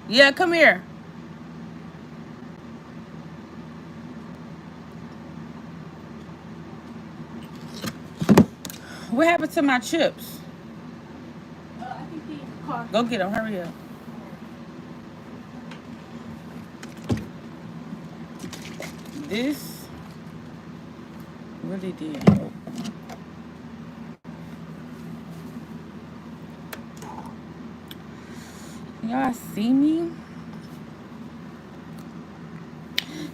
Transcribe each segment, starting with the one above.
Yeah, come here. What happened to my chips? I think he in the car. Go get them. Hurry up. This really did help. Y'all see me?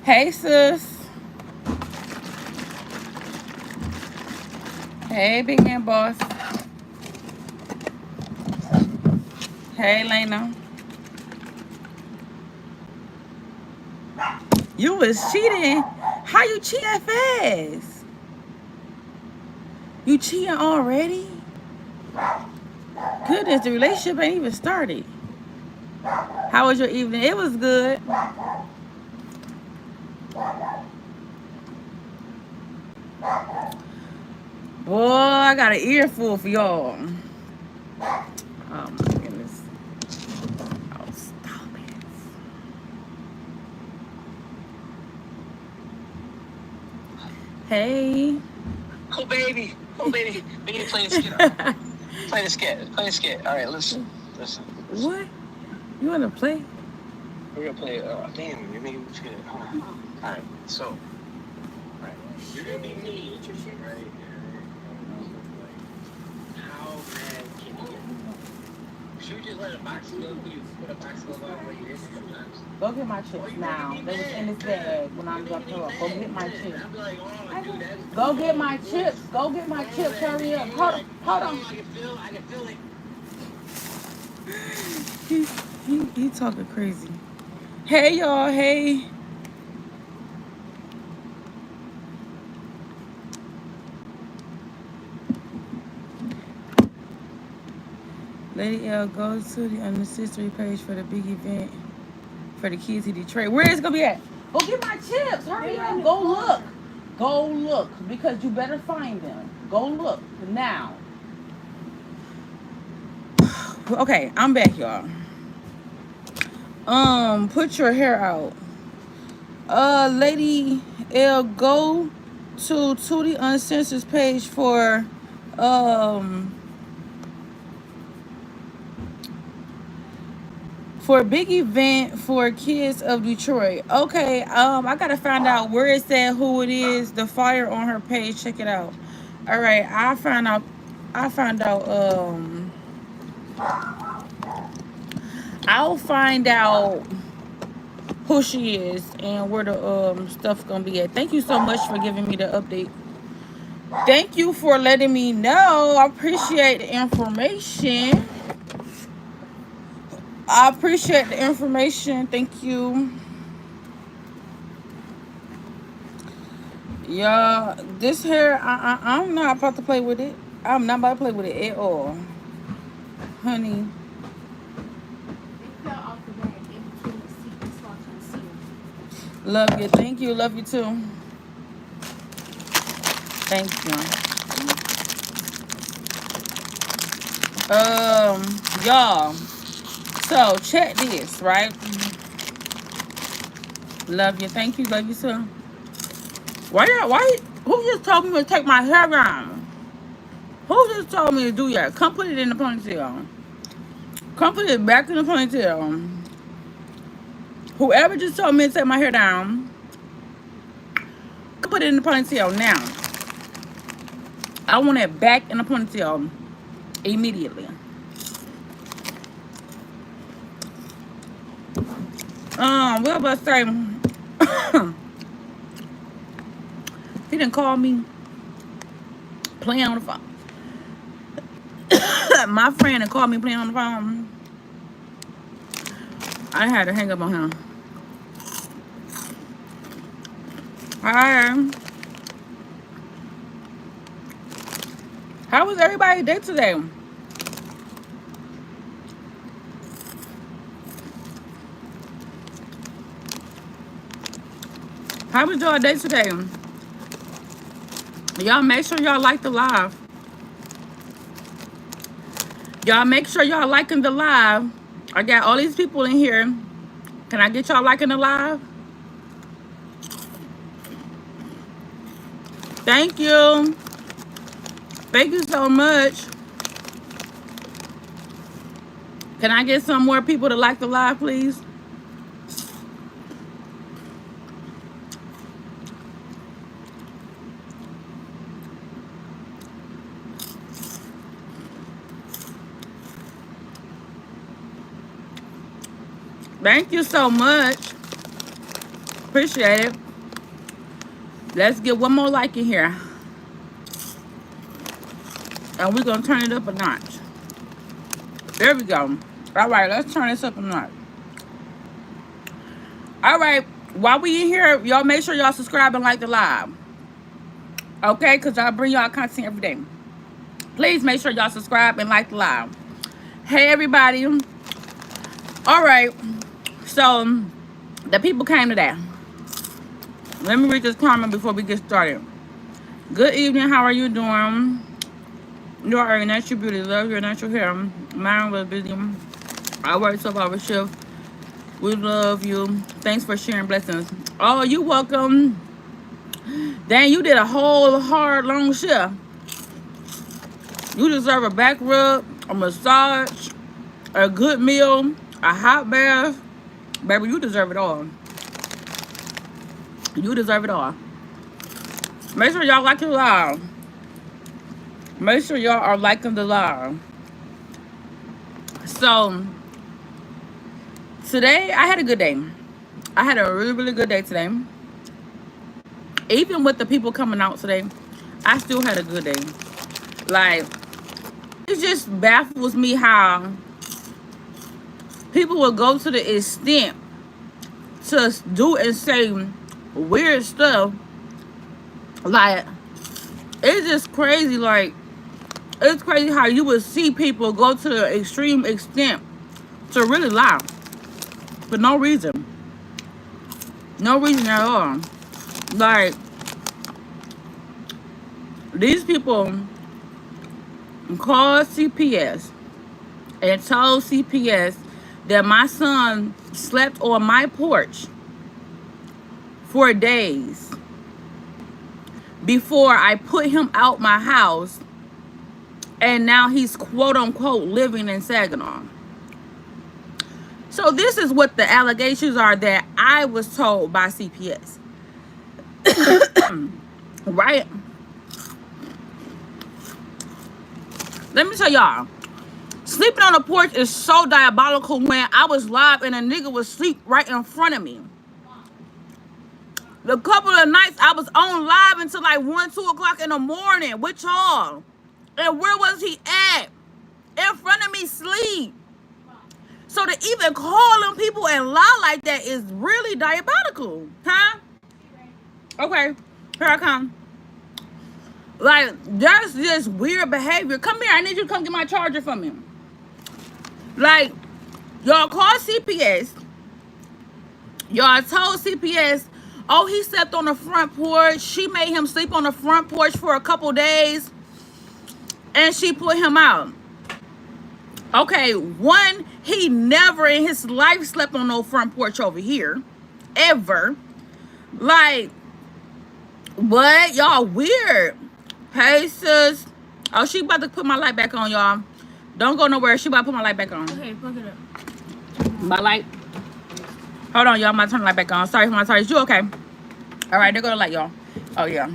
Hey, sis. Hey, big man boss. Hey, Lena. You was cheating. How you cheat that fast? You cheating already? Goodness, the relationship ain't even started. How was your evening? It was good. Boy, I got an earful for y'all. Oh my goodness. Oh, stop it. Hey. Oh baby, oh baby, we need to play the skit. Right? Play the skit. Play the skit. All right, listen. What? You wanna play? We're gonna play. Damn, you're making me forget. Hold on. All right, so, right, you're gonna be me, right? How mad can you get? Should we just let a box go? You put a box go out like this sometimes. Go get my chips now. They was in this bag when I dropped her off. Go get my chips. I'd be like, oh, dude, that's Go get my chips. Go get my chips. Hurry up. Hold on. Hold on. I can feel it. He talking crazy. Hey y'all. Hey. Lady L, go to the unnecessary page for the big event for the kids in Detroit. Where is it gonna be at? Go get my chips. Hurry up. Go look. Go look. Because you better find them. Go look now. Okay, I'm back, y'all. Put your hair out. Lady L, go to the Uncensored page for a big event for kids of Detroit. Okay, I gotta find out where it's at, who it is, the flyer on her page. Check it out. All right, I found out. I'll find out who she is and where the stuff gonna be at. Thank you so much for giving me the update. Thank you for letting me know. I appreciate the information. I appreciate the information. Thank you. Y'all, this hair, I'm not about to play with it. I'm not about to play with it at all. Honey. It fell off the bag in between the seat, so I can see it. Love you. Thank you. Love you too. Thank you. Y'all. So check this, right? Love you. Thank you. Love you too. Why? Who just told me to take my hair down? Who just told me to do that? Come put it in the ponytail. Come put it back in the ponytail. Whoever just told me to take my hair down, come put it in the ponytail now. I want it back in the ponytail immediately. What about to say? He didn't call me playing on the phone. My friend had called me playing on the phone. I had to hang up on him. Hi. How was everybody's day today? How was your day today? Y'all make sure y'all like the live. Y'all make sure y'all liking the live I got all these people in here. Can I get y'all liking the live? Thank you. Thank you so much. Can I get some more people to like the live, please? Thank you so much. Appreciate it. Let's get one more like in here. And we're going to turn it up a notch. There we go. All right, let's turn this up a notch. All right, while we in here, y'all make sure y'all subscribe and like the live. Okay, because I bring y'all content every day. Please make sure y'all subscribe and like the live. Hey, everybody. All right, so the people came today. Let me read this comment before we get started. Good evening. How are you doing? You are a natural beauty. Love your natural hair. Mine was busy. I work 12-hour shift. We love you. Thanks for sharing blessings. Oh, you welcome. Dang, you did a whole hard long shift. You deserve a back rub, a massage, a good meal, a hot bath. Baby, you deserve it all. You deserve it all. Make sure y'all like the live. Make sure y'all are liking the live. So, today, I had a good day. I had a really, really good day today. Even with the people coming out today, I still had a good day. Like, it just baffles me how people will go to the extent to do and say weird stuff. Like, it's just crazy. Like, it's crazy how you would see people go to the extreme extent to really lie for no reason. No reason at all. Like, these people called CPS and told CPS that my son slept on my porch for days before I put him out my house, and now he's quote unquote living in Saginaw. So this is what the allegations are that I was told by CPS. Right? Let me tell y'all, sleeping on the porch is so diabolical when I was live and a nigga was asleep right in front of me. The couple of nights I was on live until like 1, 2 o'clock in the morning with y'all. And where was he at? In front of me, sleep. So to even call them people and lie like that is really diabolical. Huh? Okay, here I come. Like, that's just weird behavior. Come here, I need you to come get my charger from me. Like, y'all call CPS. Y'all told CPS, oh, he slept on the front porch. She made him sleep on the front porch for a couple days. And she put him out. Okay, one, he never in his life slept on no front porch over here. Ever. Like, what? Y'all weird. Hey, sis. Oh, she about to put my light back on, y'all. Don't go nowhere. She about to put my light back on. Okay, plug it up. My light. Hold on, y'all. I'm about to turn the light back on. Sorry for my tires. You okay? All right, there go the light, y'all. Oh, yeah.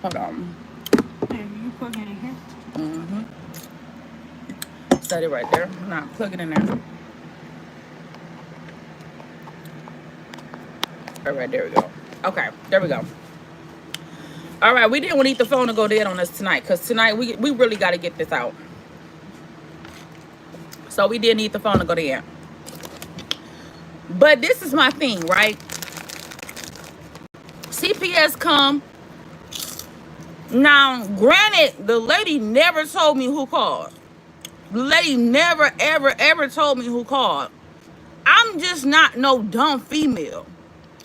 Hold on. Hey, you plug it in here? Mm-hmm. Set it right there. Nah, plug it in there. All right, there we go. Okay, there we go. All right, we didn't need the phone to go dead on us tonight because tonight we really got to get this out. So we did need the phone to go dead. But this is my thing, right? CPS come. Now, granted, the lady never told me who called. The lady never, ever, ever told me who called. I'm just not no dumb female.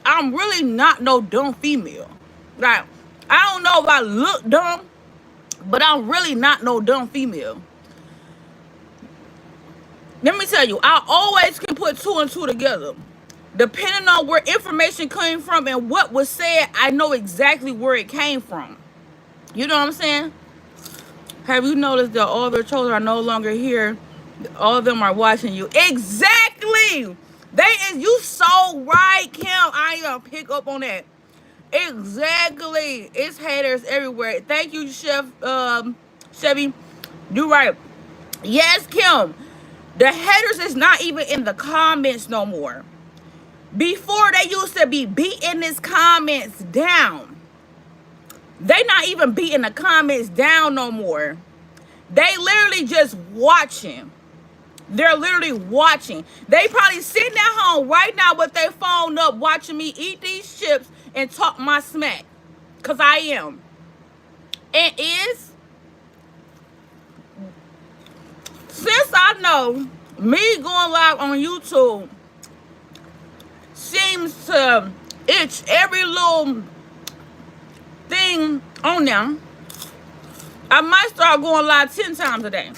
I'm really not no dumb female. Like, I don't know if I look dumb, but I'm really not no dumb female. Let me tell you, I always can put two and two together. Depending on where information came from and what was said, I know exactly where it came from. You know what I'm saying? Have you noticed that all their children are no longer here? All of them are watching you. Exactly. They is you so right, Kim. I ain't gonna pick up on that. Exactly. It's haters everywhere. Thank you, Chef Chevy. You right. Yes, Kim. The haters is not even in the comments no more. Before they used to be beating these comments down. They not even beating the comments down no more. They literally just watching. They're literally watching. They probably sitting at home right now with their phone up watching me eat these chips and talk my smack. Because I am. And is, since I know me going live on YouTube seems to itch every little thing on them, I might start going live 10 times a day.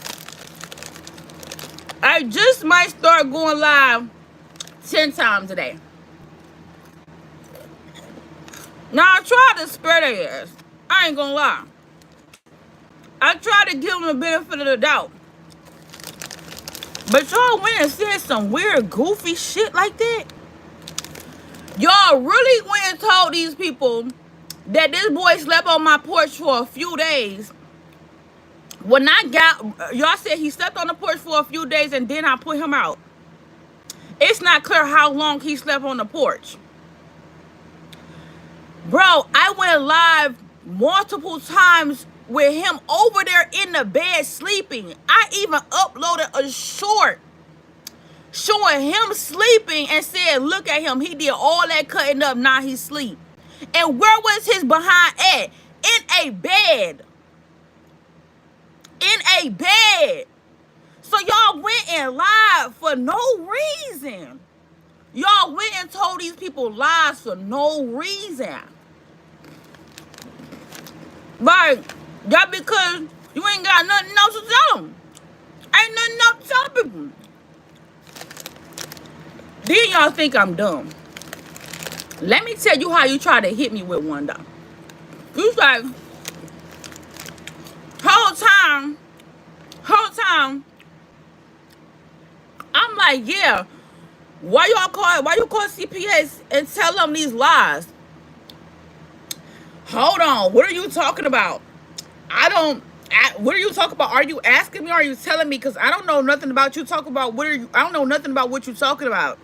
I just might start going live 10 times a day. Now, I try to spare their ass. I ain't gonna lie. I try to give them the benefit of the doubt. But y'all went and said some weird, goofy shit like that. Y'all really went and told these people that this boy slept on my porch for a few days. When I got, y'all said he slept on the porch for a few days and then I put him out. It's not clear how long he slept on the porch. Bro, I went live multiple times with him over there in the bed sleeping. I even uploaded a short showing him sleeping and said, look at him. He did all that cutting up, now he sleep. And where was his behind at? In a bed. In a bed. So y'all went and lied for no reason. Y'all went and told these people lies for no reason. Like, y'all, because you ain't got nothing else to tell them. Ain't nothing else to tell people. Then y'all think I'm dumb. Let me tell you how you try to hit me with one, though. You like, whole time, I'm like, yeah, why you call CPS and tell them these lies? Hold on, what are you talking about? What are you talking about? Are you asking me or are you telling me? Because I don't know nothing about you talking about. I don't know nothing about what you're talking about.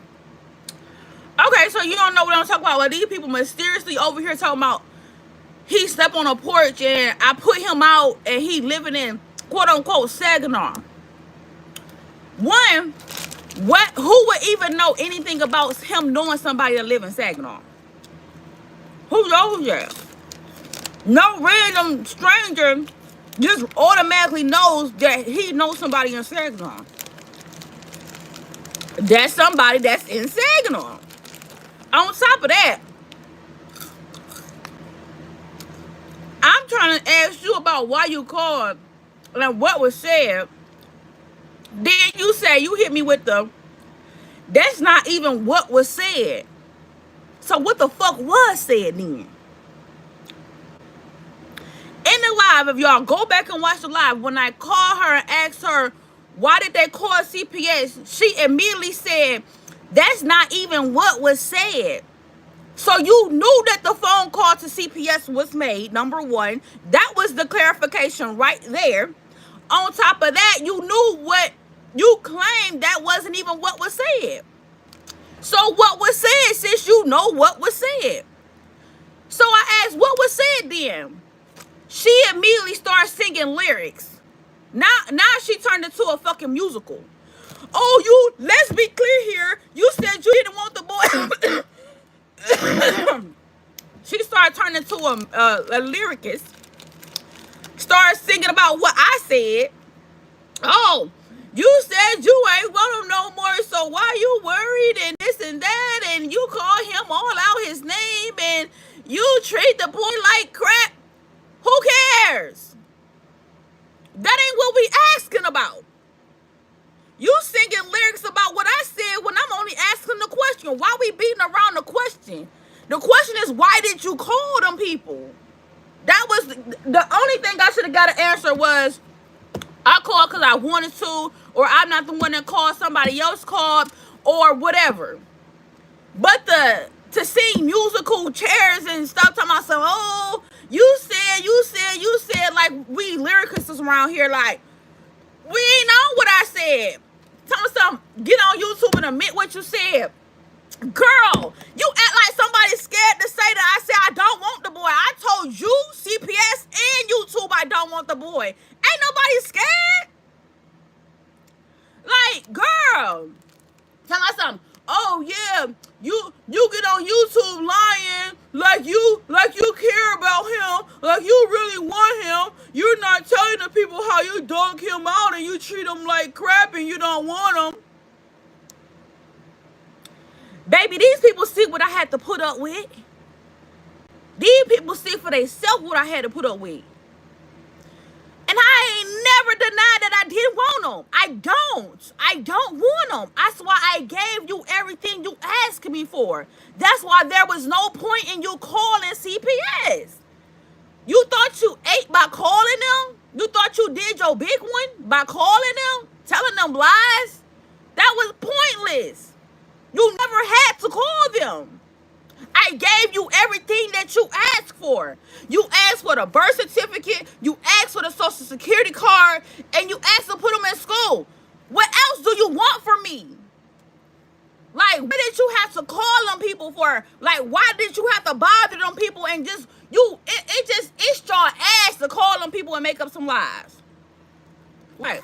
Okay, so you don't know what I'm talking about. Well, these people mysteriously over here talking about he slept on a porch and I put him out and he living in quote unquote Saginaw. One, who would even know anything about him knowing somebody that live in Saginaw? Who knows that? No random stranger just automatically knows that he knows somebody in Saginaw. That's somebody that's in Saginaw. On top of that, I'm trying to ask you about why you called and what was said. Then you say you hit me with that's not even what was said. So what the fuck was said then? In the live, if y'all go back and watch the live, when I called her and asked her, why did they call CPS? She immediately said, that's not even what was said. So you knew that the phone call to CPS was made, number one. That was the clarification right there. On top of that, you knew what you claimed that wasn't even what was said. So what was said, since you know what was said? So I asked, what was said then? She immediately started singing lyrics. Now she turned into a fucking musical. Oh, let's be clear here. You said you didn't want the boy. She started turning into a lyricist. Started singing about what I said. Oh, you said you ain't want him no more, so why you worried and this and that, and you call him all out his name, and you treat the boy like crap. Who cares? That ain't what we asking about. You singing question. Why we beating around the question? The question is, why did you call them people? That was the only thing I should have got an answer was, I called because I wanted to, or I'm not the one that called, somebody else called, or whatever. But to sing musical chairs and stuff, talking about some, oh, you said, like we lyricists around here, like, we ain't know what I said. Tell me something, get on YouTube and admit what you said. Girl, you act like somebody's scared to say that I said I don't want the boy. I told you, CPS and YouTube, I don't want the boy. Ain't nobody scared. Like, girl, tell me something. Oh yeah, you get on YouTube lying like you care about him, like you really want him. You're not telling the people how you dog him out and you treat him like crap and you don't want him. Baby, these people see what I had to put up with. These people see for themselves what I had to put up with. And I ain't never denied that I didn't want them. I don't want them. That's why I gave you everything you asked me for. That's why there was no point in you calling CPS. You thought you ate by calling them? You thought you did your big one by calling them? Telling them lies? That was pointless. You never had to call them. I gave you everything that you asked for. You asked for the birth certificate, you asked for the social security card, and you asked to put them in school. What else do you want from me? Like, what did you have to call them people for? Like, why did you have to bother them people and just, it just itched your ass to call them people and make up some lies. Like,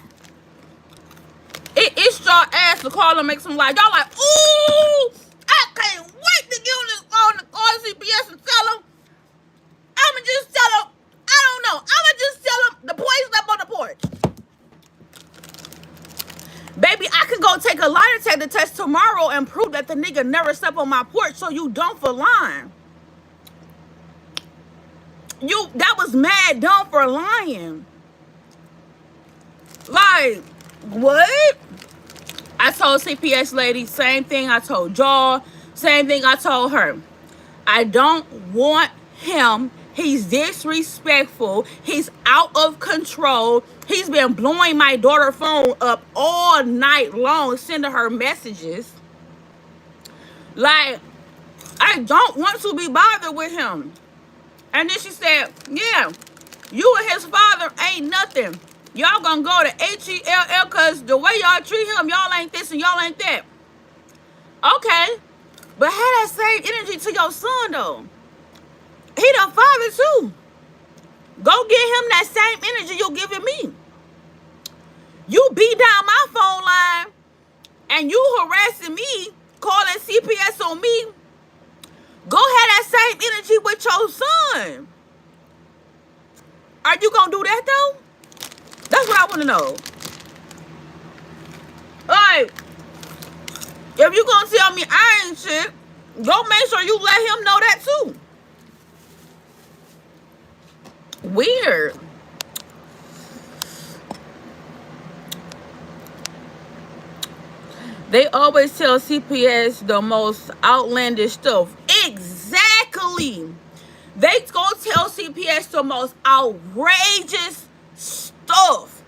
it itched your ass to call them, make some lies. Y'all like, ooh, I can't wait to get on this phone and call CPS and tell them. I'ma just tell them, I don't know. I'ma just tell them the boy slept on the porch. Baby, I can go take a lie detector test tomorrow and prove that the nigga never slept on my porch, so you dumb for lying. That was mad dumb for lying. Like, what? I told CPS lady, same thing I told y'all, same thing I told her. I don't want him. He's disrespectful. He's out of control. He's been blowing my daughter's phone up all night long, sending her messages. Like, I don't want to be bothered with him. And then she said, yeah, you and his father ain't nothing. Y'all gonna go to HELL because the way y'all treat him, y'all ain't this and y'all ain't that. Okay, but have that same energy to your son, though. He the father, too. Go get him that same energy you're giving me. You beat down my phone line and you harassing me, calling CPS on me. Go have that same energy with your son. Are you gonna do that, though? That's what I want to know. Like, if you gonna tell me I ain't shit, go make sure you let him know that, too. Weird. They always tell CPS the most outlandish stuff. Exactly. They gonna tell CPS the most outrageous stuff.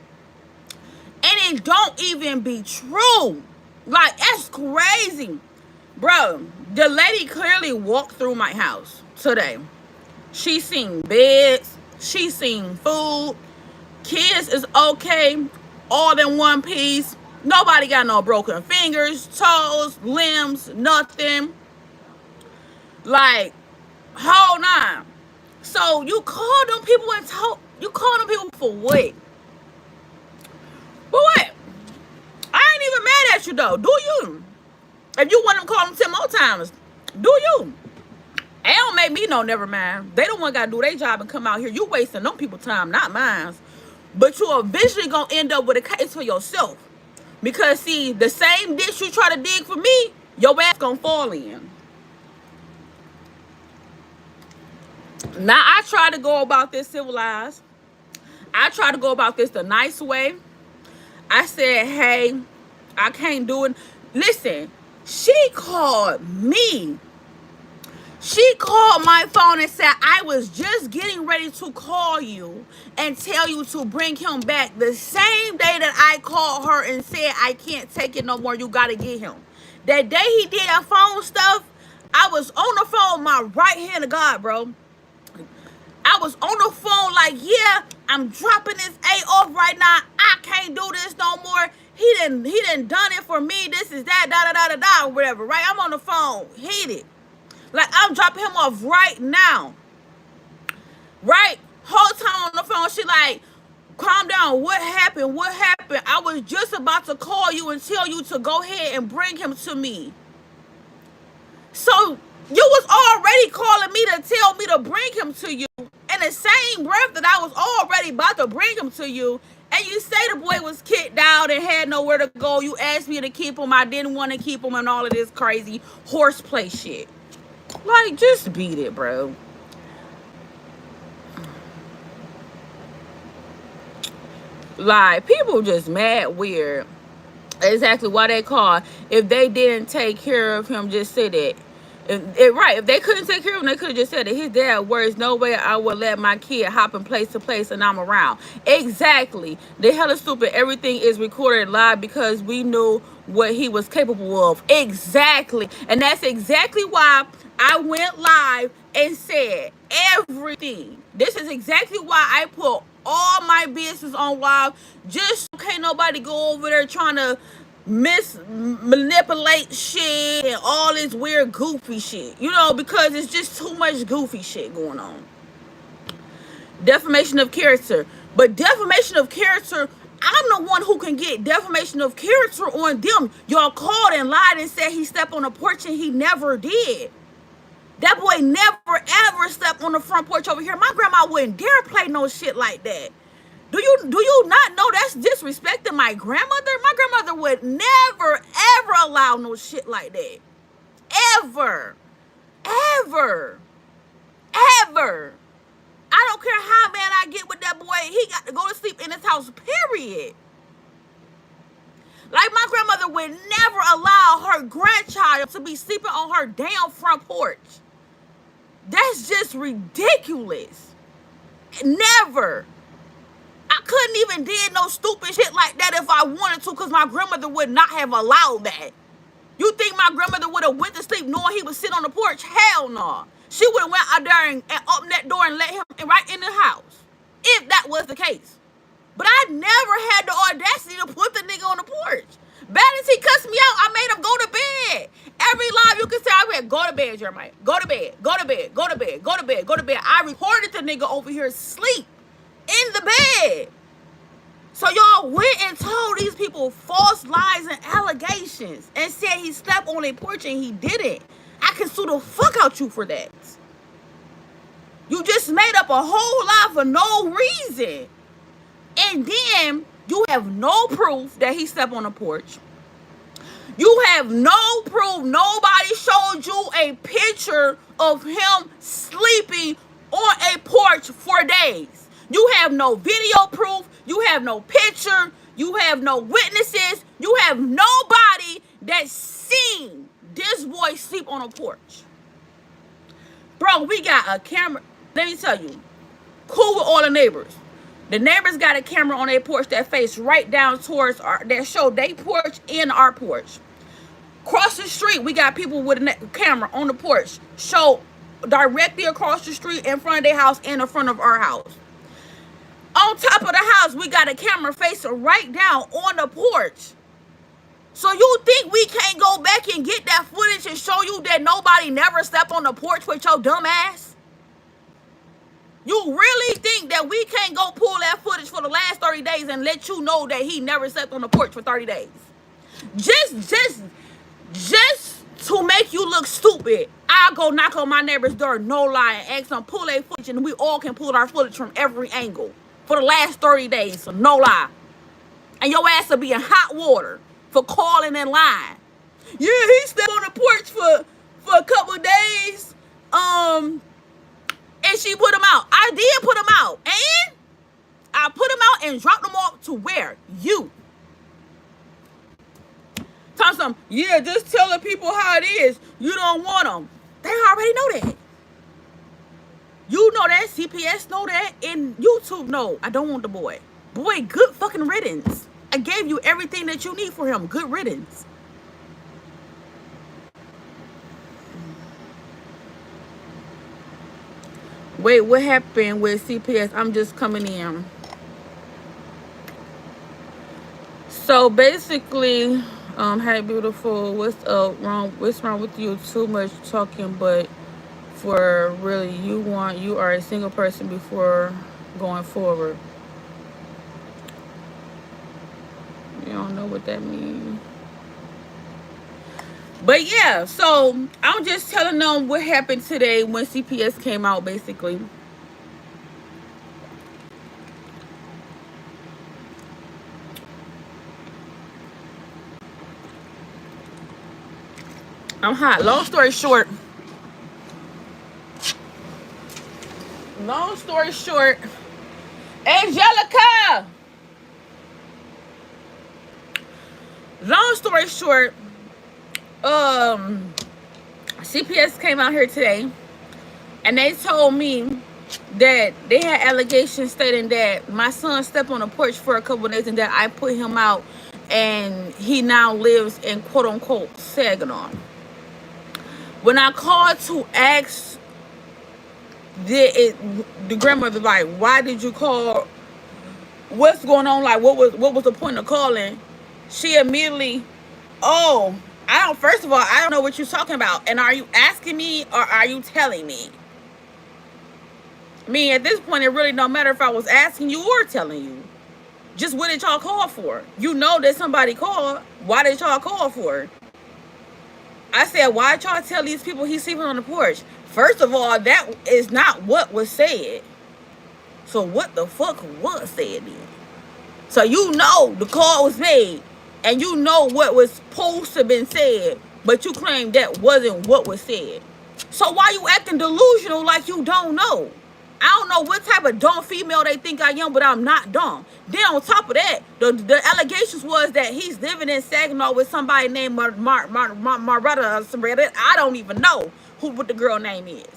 And it don't even be true. Like, that's crazy. Bro, the lady clearly walked through my house today. She seen beds. She seen food. Kids is okay. All in one piece. Nobody got no broken fingers, toes, limbs, nothing. Like, whole nine. So you call them people and you call them people for what? For what? I ain't even mad at you, though. Do you? If you want them to call them 10 more times, do you? It don't make me no never mind. They don't want to do their job and come out here. You wasting them people time, not mine. But you eventually going to end up with a case for yourself. Because, see, the same ditch you try to dig for me, your ass going to fall in. Now, I try to go about this civilized. I try to go about this the nice way. I said, hey, I can't do it. Listen, She called me. She called my phone and said, I was just getting ready to call you and tell you to bring him back the same day that I called her and said, I can't take it no more. You got to get him. That day he did that phone stuff, I was on the phone, my right hand of God, bro. I was on the phone like, yeah, I'm dropping this A off right now. I can't do this no more. He didn't done it for me. This is that, da, or whatever, right? I'm on the phone, heated. Like, I'm dropping him off right now. Right? Whole time on the phone, she like, calm down. What happened? What happened? I was just about to call you and tell you to go ahead and bring him to me. So, you was already calling me to tell me to bring him to you. In the same breath that I was already about to bring him to you, and you say the boy was kicked out and had nowhere to go. You asked me to keep him. I didn't want to keep him and all of this crazy horseplay shit. Like, just beat it, bro. Like, people just mad weird. Exactly why they call. If they didn't take care of him, just say that. Right, if they couldn't take care of him, they could have just said that his dad works. No way I would let my kid hop from place to place and I'm around. Exactly. They hella stupid. Everything is recorded live because we knew what he was capable of. Exactly. And that's exactly why I went live and said everything. This is exactly why I put all my business on live. Just so can't nobody go over there trying to manipulate shit and all this weird goofy shit, you know, because it's just too much goofy shit going on. Defamation of character. But defamation of character, I'm the one who can get defamation of character on them. Y'all called and lied and said he stepped on the porch and he never did. That boy never ever stepped on the front porch over here. My grandma wouldn't dare play no shit like that. Do you not know that's disrespecting my grandmother? My grandmother would never, ever allow no shit like that. Ever. Ever. Ever. I don't care how mad I get with that boy. He got to go to sleep in his house, period. Like, my grandmother would never allow her grandchild to be sleeping on her damn front porch. That's just ridiculous. Never. I couldn't even did no stupid shit like that if I wanted to, because my grandmother would not have allowed that. You think my grandmother would have went to sleep knowing he would sit on the porch? Hell no. She would have went out there and opened that door and let him right in the house, if that was the case. But I never had the audacity to put the nigga on the porch. Bad as he cussed me out, I made him go to bed. Every live you can say, I said, go to bed, Jeremiah. Go to bed, go to bed, go to bed, go to bed, go to bed. I recorded the nigga over here asleep in the bed. So y'all went and told these people false lies and allegations and said he slept on a porch and he didn't. I can sue the fuck out you for that. You just made up a whole lot for no reason. And then you have no proof that he slept on a porch. You have no proof. Nobody showed you a picture of him sleeping on a porch for days. You have no video proof. You have no picture. You have no witnesses. You have nobody that's seen this boy sleep on a porch. Bro, we got a camera. Let me tell you. Cool with all the neighbors. The neighbors got a camera on their porch that face right down towards that show their porch and our porch. Across the street, we got people with a camera on the porch, show directly across the street in front of their house and in front of our house. On top of the house, we got a camera facing right down on the porch. So you think we can't go back and get that footage and show you that nobody never stepped on the porch with your dumb ass? You really think that we can't go pull that footage for the last 30 days and let you know that he never slept on the porch for 30 days? Just to make you look stupid, I'll go knock on my neighbor's door, no lie, and ask them pull their footage, and we all can pull our footage from every angle for the last 30 days, so no lie. And your ass will be in hot water for calling and lying. Yeah, he slept on the porch for a couple of days. And she put him out. I did put him out. And I put him out and dropped him off to where? You. Thompson, some, yeah, just telling people how it is. You don't want them. They already know that. You know that. CPS know that. And YouTube know. I don't want the boy. Boy, good fucking riddance. I gave you everything that you need for him. Good riddance. Wait, what happened with CPS? I'm just coming in. So basically, hey beautiful, what's wrong? What's wrong with you? Too much talking, but for really, you are a single person before going forward. You don't know what that means. But yeah, so I'm just telling them what happened today when CPS came out, basically. I'm hot. Long story short, Angelica! Long story short, CPS came out here today and they told me that they had allegations stating that my son stepped on the porch for a couple of days and that I put him out and he now lives in quote unquote Saginaw. When I called to ask the grandmother, like, why did you call? What's going on? Like, what was the point of calling? She immediately, oh, first of all, I don't know what you're talking about. And are you asking me or are you telling me? I mean, at this point, it really don't matter if I was asking you or telling you. Just what did y'all call for? You know that somebody called. Why did y'all call for? I said, why y'all tell these people he's sleeping on the porch? First of all, that is not what was said. So what the fuck was said then? So you know the call was made and you know what was supposed to have been said, but you claim that wasn't what was said. So why you acting delusional like you don't know? I don't know what type of dumb female they think I am, but I'm not dumb. Then on top of that, the allegations was that he's living in Saginaw with somebody named Maretta or somebody. I don't even know what the girl name is.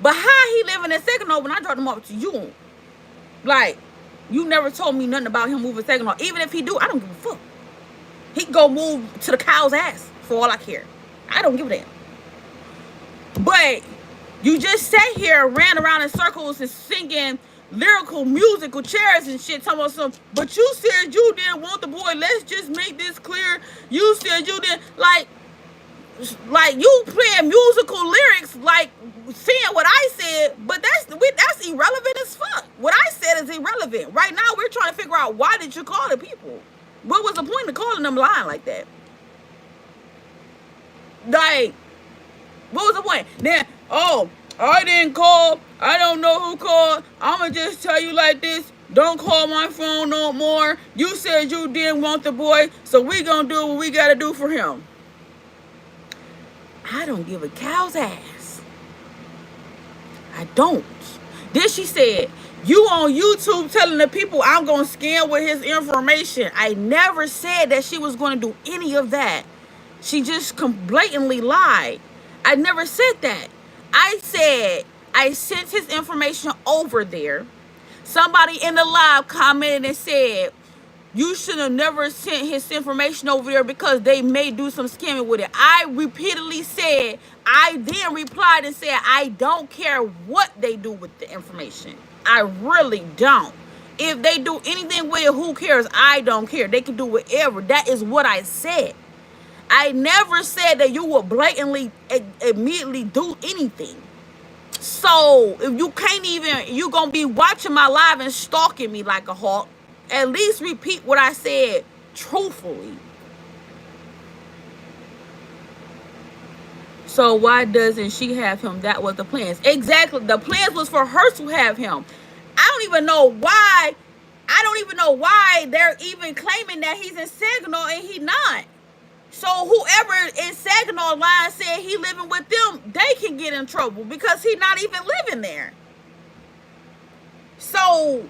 But how he living in Saginaw when I dropped him off to you? Like, you never told me nothing about him moving to Saginaw. Even if he do, I don't give a fuck. He can go move to the cow's ass for all I care. I don't give a damn. But you just sat here, ran around in circles and singing lyrical musical chairs and shit, talking about something. But you said you didn't want the boy. Let's just make this clear. You said you didn't like you playing musical lyrics, like saying what I said. But that's irrelevant as fuck. What I said is irrelevant. Right now, we're trying to figure out why did you call the people? What was the point of calling them lying like that? Like, what was the point? Then, oh, I didn't call. I don't know who called. I'ma just tell you like this. Don't call my phone no more. You said you didn't want the boy, so we gonna do what we gotta do for him. I don't give a cow's ass. I don't. Then she said, you on YouTube telling the people I'm gonna scam with his information. I never said that she was gonna do any of that. She just blatantly lied. I never said that. I said I sent his information over there. Somebody in the live commented and said, you should have never sent his information over there because they may do some scamming with it. I repeatedly said, I then replied and said, I don't care what they do with the information. I really don't. If they do anything with it, who cares? I don't care. They can do whatever. That is what I said. I never said that you would blatantly, immediately do anything. So if you can't even, you gonna be watching my live and stalking me like a hawk, at least repeat what I said truthfully. So why doesn't she have him? That was the plans. Exactly. The plans was for her to have him. I don't even know why. I don't even know why they're even claiming that he's in Saginaw and he not. So whoever in Saginaw line said he living with them, they can get in trouble because he not even living there. So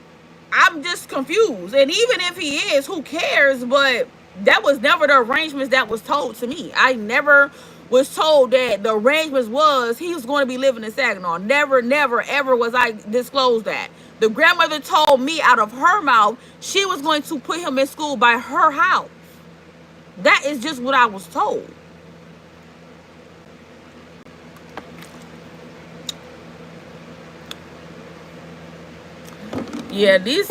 I'm just confused. And even if he is, who cares? But that was never the arrangements that was told to me. I never was told that the arrangements was he was going to be living in Saginaw. Never, never, ever was I disclosed that. The grandmother told me out of her mouth she was going to put him in school by her house. That is just what I was told. Yeah, these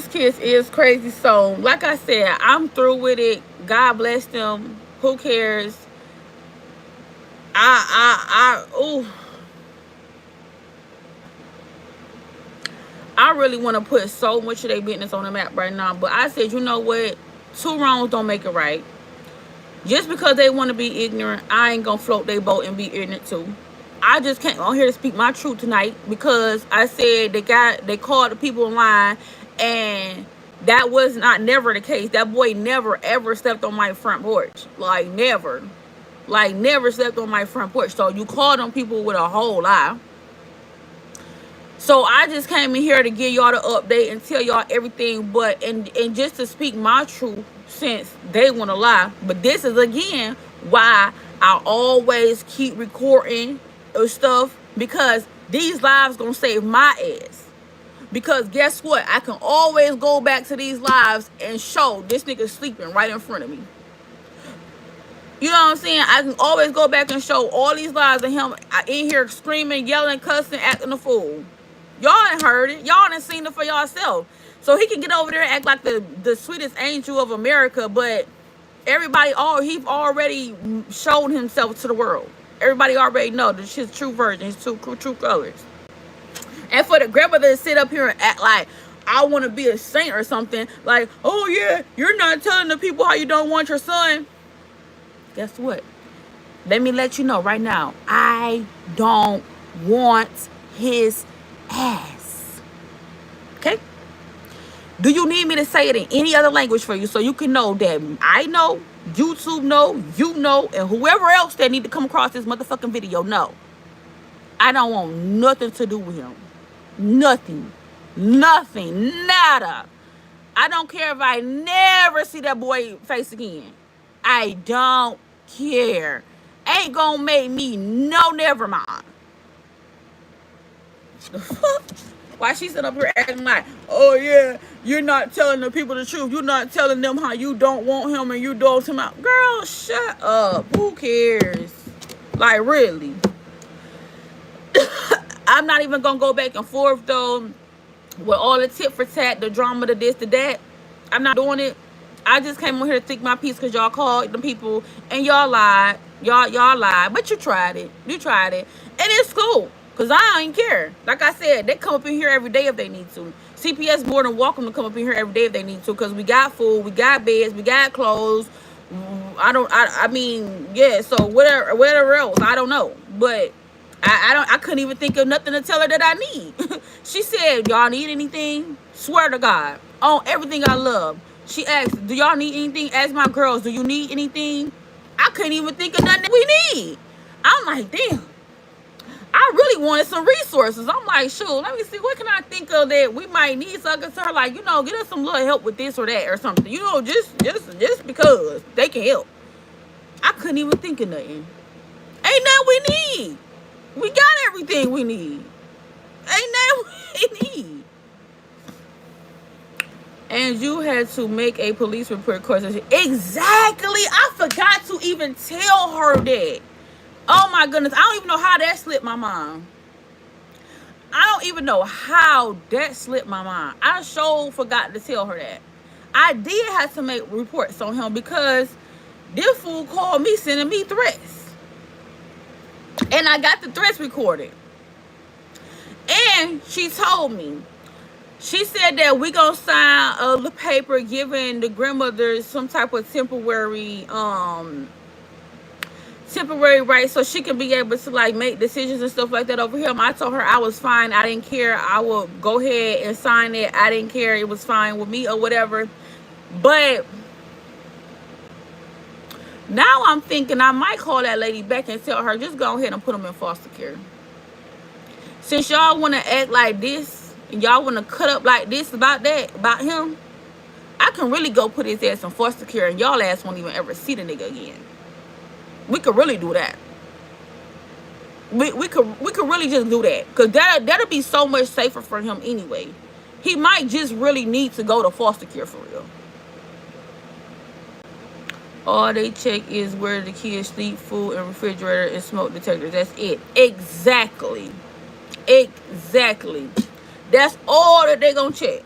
kids is crazy. So, like I said, I'm through with it. God bless them. Who cares? Ooh, I really want to put so much of their business on the map right now. But I said, you know what? Two wrongs don't make it right. Just because they want to be ignorant, I ain't gonna float their boat and be ignorant too. I just came on here to speak my truth tonight because I said they called the people in line, and that was not never the case. That boy never ever stepped on my front porch. Like never stepped on my front porch. So you called on people with a whole lie. So I just came in here to give y'all the update and tell y'all everything, but and just to speak my truth since they want to lie. But this is again why I always keep recording stuff, because these lives gonna save my ass. Because guess what? I can always go back to these lives and show this nigga sleeping right in front of me. You know what I'm saying? I can always go back and show all these lives of him in here screaming, yelling, cussing, acting a fool. Y'all ain't heard it. Y'all ain't seen it for yourself. So he can get over there and act like the sweetest angel of America, but everybody, he already showed himself to the world. Everybody already know that his true version, his true colors. And for the grandmother to sit up here and act like I want to be a saint or something, like, oh yeah, you're not telling the people how you don't want your son. Guess what? Let me let you know right now. I don't want his ass. Okay? Do you need me to say it in any other language for you so you can know that I know, YouTube know, you know, and whoever else that need to come across this motherfucking video know? I don't want nothing to do with him. Nothing. Nothing. Nada. I don't care if I never see that boy face again. I don't care. Ain't gonna make me no never mind. Why she sit up here acting like, oh yeah, you're not telling the people the truth. You're not telling them how you don't want him and you dose him out. Girl, shut up. Who cares? Like, really? I'm not even gonna go back and forth though with all the tit for tat, the drama, the this, the that. I'm not doing it. I just came on here to think my piece because y'all called the people and y'all lied. Y'all lied, but you tried it. You tried it. And it's cool, because I ain't care. Like I said, they come up in here every day if they need to. CPS more than welcome to come up in here every day if they need to, because we got food, we got beds, we got clothes. I mean, yeah, so whatever else, I don't know. But I couldn't even think of nothing to tell her that I need. She said, y'all need anything? Swear to God, on everything I love. She asked, do y'all need anything? Ask my girls, do you need anything? I couldn't even think of nothing that we need. I'm like, damn. I really wanted some resources. I'm like, shoot, let me see, what can I think of that we might need? So I could tell her, like, you know, get us some little help with this or that or something. You know, just because they can help. I couldn't even think of nothing. Ain't nothing we need. We got everything we need. Ain't nothing we need. And you had to make a police report course. Exactly. I forgot to even tell her that. Oh my goodness. I don't even know how that slipped my mind. I don't even know how that slipped my mind. I sure forgot to tell her that. I did have to make reports on him because this fool called me sending me threats. And I got the threats recorded. And she told me, she said that we gonna sign the paper giving the grandmother some type of temporary rights so she can be able to like make decisions and stuff like that over here. I told her I was fine. I didn't care. I would go ahead and sign it. I didn't care. It was fine with me or whatever. But now I'm thinking I might call that lady back and tell her, just go ahead and put them in foster care. Since y'all want to act like this, and y'all want to cut up like this about him, I can really go put his ass in foster care and y'all ass won't even ever see the nigga again. We could really do that. We could really just do that. Because that'll be so much safer for him anyway. He might just really need to go to foster care for real. All they check is where the kids sleep, food, and refrigerator, and smoke detectors. That's it. Exactly. Exactly. That's all that they gonna check.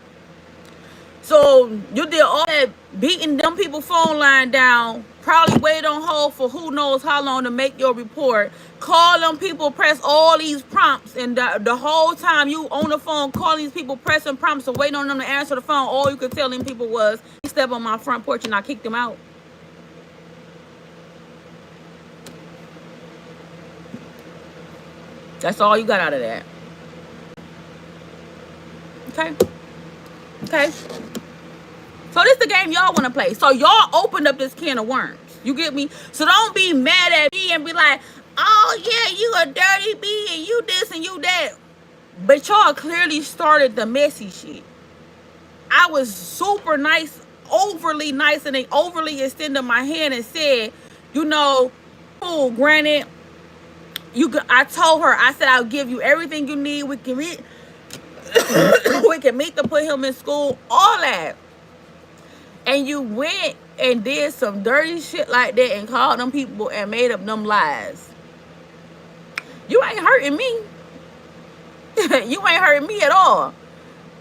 So you did all that beating them people phone line down, probably wait on hold for who knows how long to make your report, call them people, press all these prompts, and the whole time you on the phone calling these people, pressing prompts and waiting on them to answer the phone, all you could tell them people was, step on my front porch and I kicked them out. That's all you got out of that. Okay. So this the game y'all want to play. So y'all opened up this can of worms. You get me? So don't be mad at me and be like, oh yeah, you a dirty bee and you this and you that. But y'all clearly started the messy shit. I was super nice, overly nice, and they overly extended my hand and said, you know, oh, granted, I told her, I said, I'll give you everything you need. We can meet to put him in school, all that. And you went and did some dirty shit like that and called them people and made up them lies. You ain't hurting me. You ain't hurting me at all.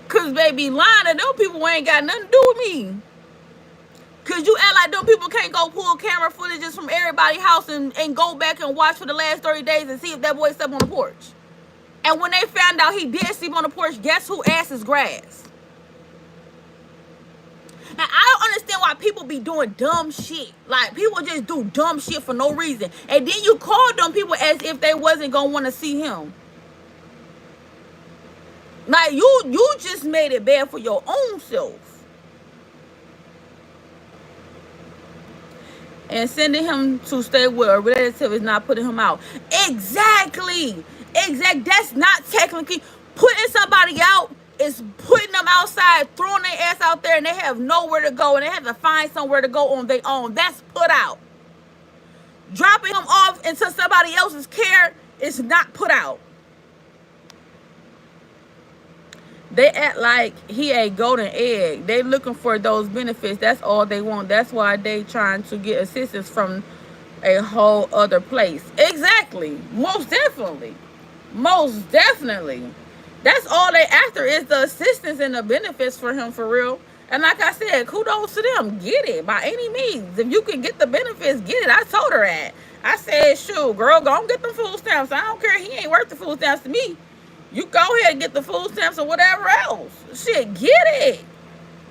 Because, baby, lying to them people ain't got nothing to do with me. Because you act like them people can't go pull camera footages from everybody's house and go back and watch for the last 30 days and see if that boy slept on the porch. And when they found out he did sleep on the porch, guess who ass is grass? And I don't understand why people be doing dumb shit. Like, people just do dumb shit for no reason. And then you call them people as if they wasn't going to want to see him. Like, you just made it bad for your own self. And sending him to stay with a relative is not putting him out. Exactly. That's not technically putting somebody out. Is putting them outside, throwing their ass out there, and they have nowhere to go, and they have to find somewhere to go on their own. That's put out. Dropping him off into somebody else's care is not put out. They act like he a golden egg. They looking for those benefits. That's all they want. That's why they trying to get assistance from a whole other place. Exactly. Most definitely. That's all they after is the assistance and the benefits for him, for real. And like I said, kudos to them. Get it by any means. If you can get the benefits, get it. I told her that. I said, shoot, girl, go and get them food stamps. I don't care. He ain't worth the food stamps to me. You go ahead and get the food stamps or whatever else. Shit, get it.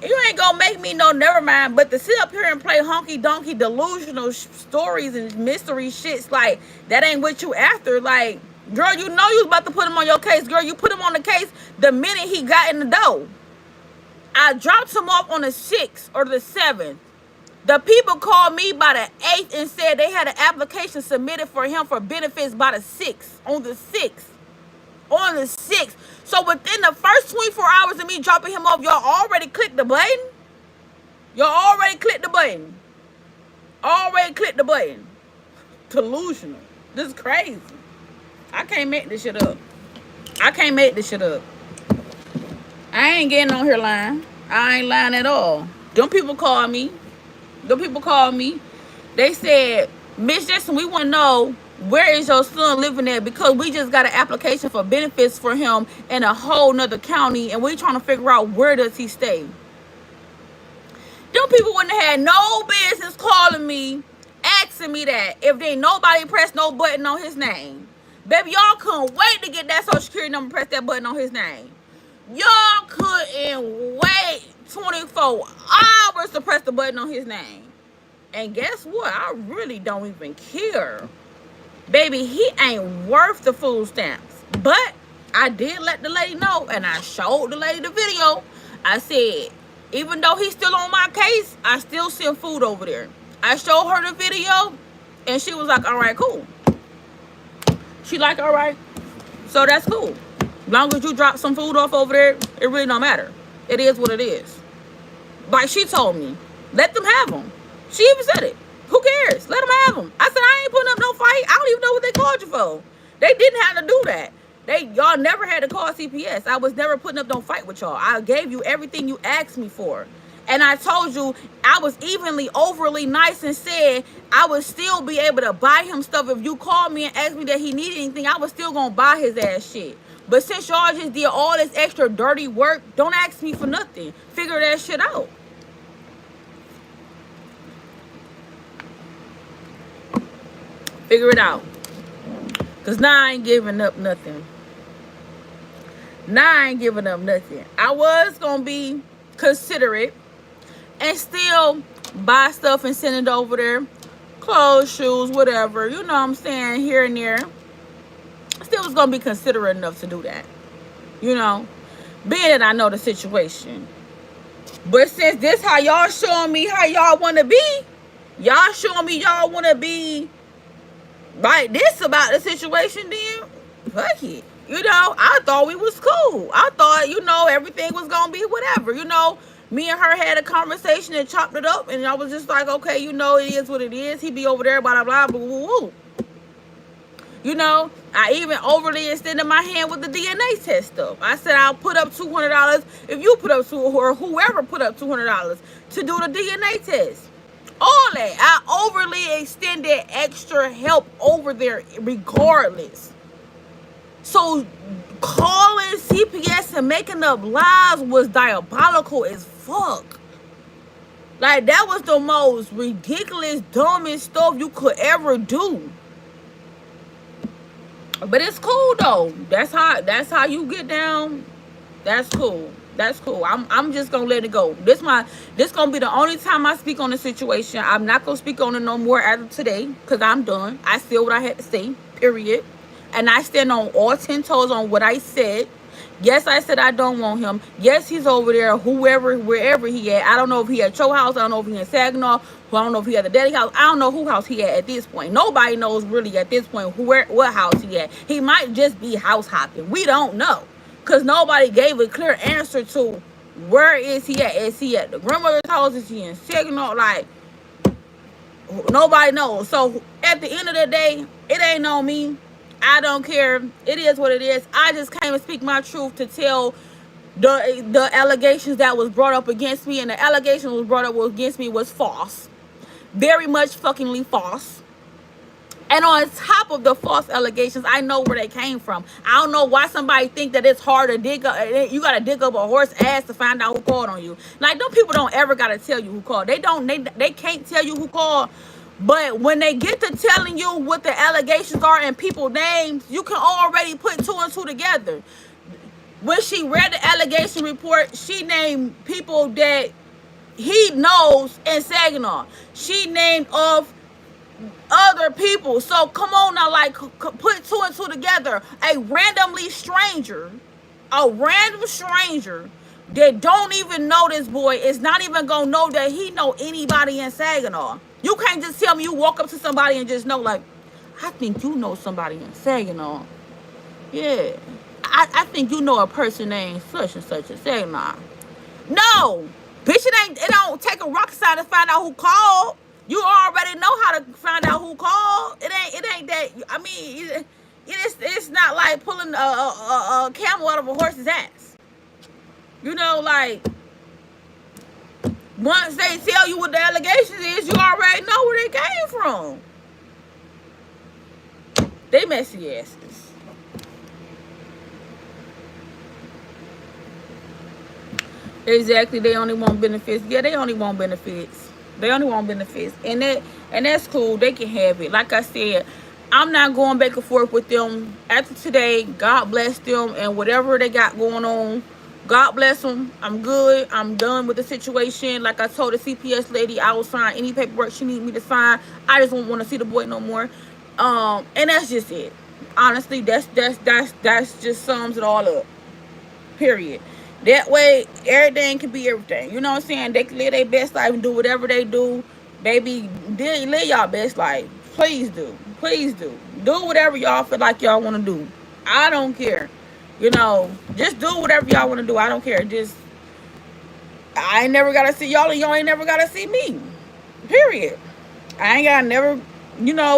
You ain't gonna make me no never mind. But to sit up here and play honky-donkey delusional stories and mystery shits, like, that ain't what you after. Like, girl, you know you was about to put him on your case. Girl, you put him on the case the minute he got in the door. I dropped him off on the 6th or the 7th. The people called me by the 8th and said they had an application submitted for him for benefits by the 6th. On the 6th. So within the first 24 hours of me dropping him off, y'all already clicked the button? Delusional. This is crazy. I can't make this shit up. I ain't getting on here lying. I ain't lying at all. Them people called me. They said, Miss Jackson, we want to know, where is your son living at? Because we just got an application for benefits for him in a whole nother county, and we trying to figure out where does he stay. Them people wouldn't have had no business calling me, asking me that if they nobody pressed no button on his name. Baby, y'all couldn't wait to get that social security number, press that button on his name. Y'all couldn't wait 24 hours to press the button on his name. And guess what? I really don't even care. Baby, he ain't worth the food stamps. But I did let the lady know, and I showed the lady the video. I said, even though he's still on my case, I still send food over there. I showed her the video, and she was like, all right, cool. She like, all right. So that's cool. As long as you drop some food off over there, it really don't matter. It is what it is. Like she told me, let them have them. She even said it. Who cares? Let them have them. I said I ain't putting up no fight. I don't even know what they called you for. They didn't have to do that. Y'all never had to call CPS. I was never putting up no fight with y'all. I gave you everything you asked me for. And I told you I was evenly overly nice and said I would still be able to buy him stuff. If you called me and asked me that he needed anything, I was still gonna buy his ass shit. But since y'all just did all this extra dirty work, don't ask me for nothing. Figure that shit out. Figure it out. Cause now I ain't giving up nothing. Now I ain't giving up nothing. I was gonna be considerate and still buy stuff and send it over there. Clothes, shoes, whatever. You know what I'm saying? Here and there. Still was gonna be considerate enough to do that. You know? Being that I know the situation. But since this how y'all showing me how y'all wanna be, y'all showing me y'all wanna be like this about the situation, then fuck it. You know, I thought we was cool. I thought, you know, everything was gonna be whatever. You know, me and her had a conversation and chopped it up, and I was just like, okay, you know, it is what it is. He be over there, blah blah blah, blah, blah, blah. You know, I even overly extended my hand with the DNA test stuff. I said I'll put up $200 if you put up or whoever put up $200 to do the DNA test. All that. I overly extended extra help over there regardless. So calling CPS and making up lies was diabolical as fuck. Like, that was the most ridiculous, dumbest stuff you could ever do. But it's cool though. That's how you get down. That's cool. That's cool. I'm just gonna let it go. This gonna be the only time I speak on the situation. I'm not gonna speak on it no more after today, because I'm done. I said what I had to say, period. And I stand on all 10 toes on what I said. Yes, I said I don't want him. Yes, he's over there, wherever he at. I don't know if he at your house. I don't know if he in Saginaw. I don't know if he at the daddy house. I don't know who house he at this point. Nobody knows really at this point what house he at. He might just be house hopping. We don't know. Because nobody gave a clear answer to where is he at. Is he at the grandmother's house? Is he in Saginaw? Like, nobody knows. So at the end of the day, it ain't on me. I don't care. It is what it is. I just came and speak my truth to tell the allegations that was brought up against me, and the allegation was brought up against me was false. Very much fuckingly false. And on top of the false allegations, I know where they came from. I don't know why somebody think that it's hard to dig up. You gotta dig up a horse ass to find out who called on you. Like, them people don't ever gotta tell you who called. They can't tell you who called. But when they get to telling you what the allegations are and people names, you can already put two and two together. When she read the allegation report, she named people that he knows in Saginaw. She named off other people. So come on now, like, put two and two together. A random stranger that don't even know this boy is not even gonna know that he know anybody in Saginaw. You can't just tell me you walk up to somebody and just know, like, I think you know somebody in Saginaw. Yeah, I think you know a person named such and such in Saginaw. No, bitch, it don't take a rocket scientist to find out who called. You already know how to find out who called. It ain't that. I mean, it's not like pulling a camel out of a horse's ass. You know, like, once they tell you what the allegations is, you already know where they came from. They messy asses. Exactly. They only want benefits. Yeah, they only want benefits. They only want benefits. And that's cool. They can have it. Like I said, I'm not going back and forth with them. After today, God bless them and whatever they got going on. God bless them. I'm good. I'm done with the situation. Like I told the CPS lady, I will sign any paperwork she need me to sign. I just don't want to see the boy no more. And that's just it. Honestly, that's just sums it all up. Period. That way, everything can be everything. You know what I'm saying? They can live their best life and do whatever they do. Baby, live y'all best life. Please do. Please do. Do whatever y'all feel like y'all want to do. I don't care. You know, just do whatever y'all want to do. I don't care. Just I ain't never gotta see y'all, and y'all ain't never gotta see me. Period. I ain't gotta never,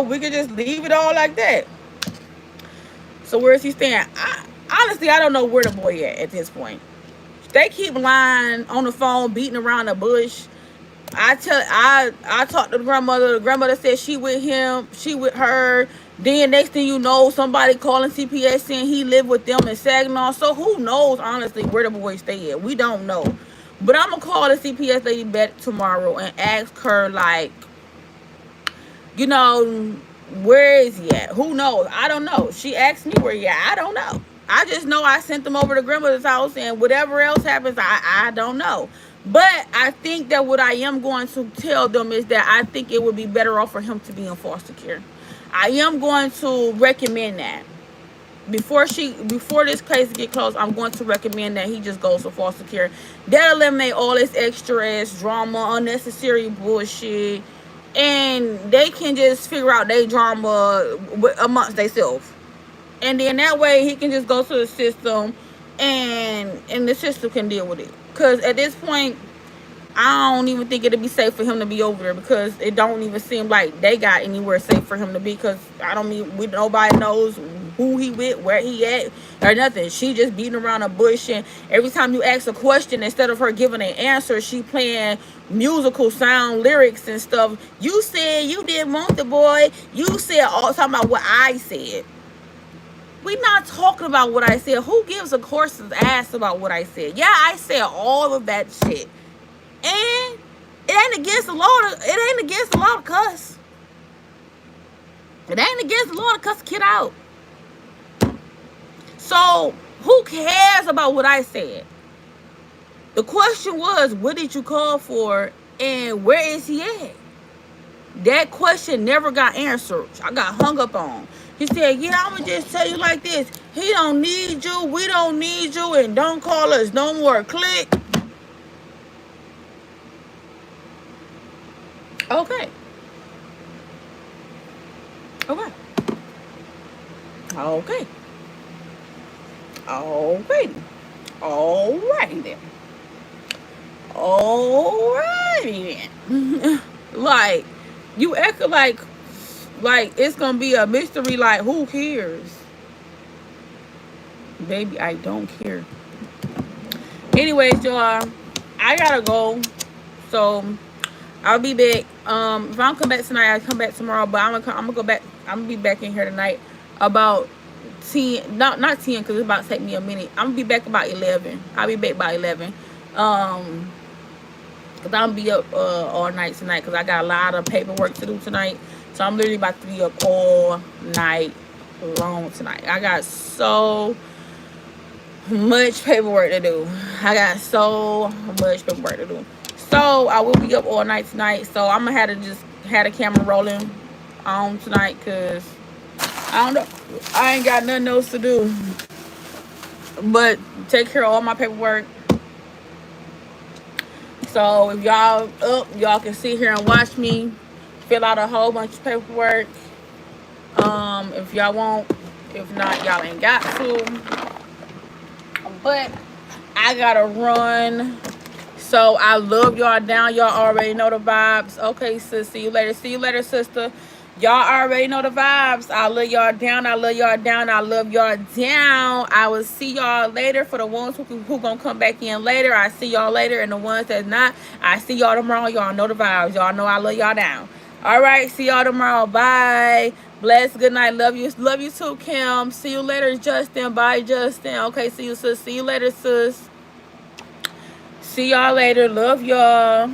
we could just leave it all like that. So where is he staying? Honestly, I don't know where the boy at this point. They keep lying on the phone, beating around the bush. I talked to the grandmother. The grandmother said she with him, she with her. Then next thing you know, somebody calling CPS saying he lived with them in Saginaw. So who knows honestly where the boy stay at? We don't know. But I'm gonna call the CPS lady back tomorrow and ask her, like, you know, where is he at? Who knows? I don't know. She asked me where he at. I don't know. I just know I sent them over to grandmother's house, and whatever else happens, I don't know. But I think that what I am going to tell them is that I think it would be better off for him to be in foster care. I am going to recommend that. Before this case get closed, I'm going to recommend that he just goes to foster care. That eliminate all this extra ass drama, unnecessary bullshit, and they can just figure out their drama amongst themselves. And then that way he can just go to the system, and the system can deal with it. Because at this point, I don't even think it'd be safe for him to be over there, because it don't even seem like they got anywhere safe for him to be. Because nobody knows who he with, where he at, or nothing. She just beating around a bush, and every time you ask a question, instead of her giving an answer, she playing musical sound lyrics and stuff. You said you didn't want the boy. You said all talking about what I said. We not talking about what I said. Who gives a horse's ass about what I said? Yeah, I said all of that shit. And it ain't against the law to cuss. It ain't against the law to cuss a kid out. So who cares about what I said? The question was, what did you call for, and where is he at? That question never got answered. I got hung up on. He said, yeah, I'm going to just tell you like this. He don't need you. We don't need you. And don't call us no more. Click. Okay. Okay. Okay. Okay. Alrighty then. Alrighty then. Like, you act like it's gonna be a mystery. Like, who cares? Baby, I don't care. Anyways, y'all, I gotta go. So I'll be back. If I don't come back tonight, I'll come back tomorrow. But I'm gonna go back. I'm gonna be back in here tonight about 10. Not 10, because it's about to take me a minute. I'm gonna be back about 11. I'll be back by 11. Cause I'm gonna be up all night tonight, because I got a lot of paperwork to do tonight. So I'm literally about to be up all night long tonight. I got so much paperwork to do. So I will be up all night tonight. So I'm gonna have to just have the camera rolling on tonight, because I don't know, I ain't got nothing else to do but take care of all my paperwork. So if y'all up, y'all can sit here and watch me fill out a whole bunch of paperwork. If y'all want. If not, y'all ain't got to. But I gotta run. So I love y'all down. Y'all already know the vibes. Okay, sis. See you later. See you later, sister. Y'all already know the vibes. I love y'all down. I love y'all down. I love y'all down. I will see y'all later. For the ones who gonna come back in later, I see y'all later. And the ones that's not, I see y'all tomorrow. Y'all know the vibes. Y'all know I love y'all down. All right. See y'all tomorrow. Bye. Bless. Good night. Love you. Love you too, Kim. See you later, Justin. Bye, Justin. Okay. See you, sis. See you later, sis. See y'all later. Love y'all.